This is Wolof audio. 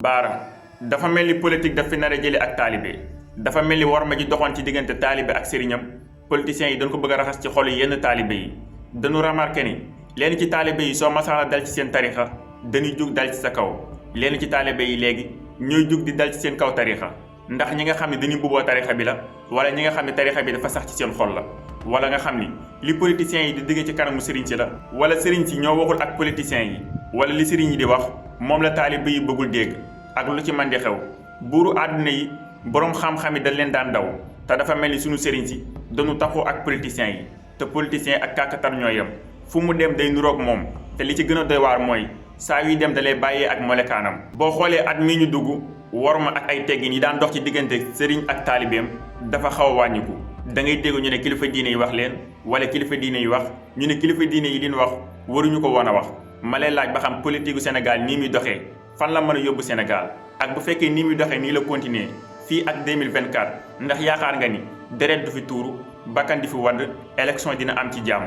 baara dafa mel ni politique daf fi nar a jële ak taalibe dafa mel ni war ma ji doxoon ci diggante taalibe ak sëriñam politiciens yi dañ ko bëgg a raxas ci xolu yenn taalibe yi dañu remarqué ni leen ci taalibe yi soo masaala dal ci seen tarixa dañuy jug dal ci sa kaw leen ci taalibe yi léegi ñooy jug di dal ci seen kaw tarixa ndax ñi nga xam ne dañuy bubboo tarixa bi la wala ñi nga xam ne tarixa bi dafa sax ci seen xol la wala nga xam ni li politiciens yi di digg ci kanamu sëriñ si la wala sëriñ si ñoo waxul ak politiciens yi wala li sëriñ yi di wax moom la taalibe yi bëggul dégg ak lu ci mën di xew buuru àdduna yi boroom xam-xam yi dañ leen daan daw te dafa mel ni sunu sëriñ si dañu taxoo ak politiciens yi te politiciens ak kàkkatar ñoo yem fu mu dem day nuroog moom te li ci gën a doy waar mooy saa yuy dem da lay bàyyee ak molekaanam. boo xoolee at mii ñu dugg worma ak ay teggin yi daan dox ci diggante sëriñ ak taalibeem dafa xaw a wàññiku da ngay dégg ñu ne kilifa diine yi wax leen wala kilifa diine yi wax ñu ne kilifa diine yi liñ wax waruñu ko woon a wax ma lay laaj ba xam politique gu Sénégal nii muy doxee fan la mën a yóbbu Sénégal ak bu fekkee nii muy doxee nii la continuer fii ak 2024 ndax yaakaar nga ni deret du fi tuuru bakkan di fi wadd élection dina am ci jàmm.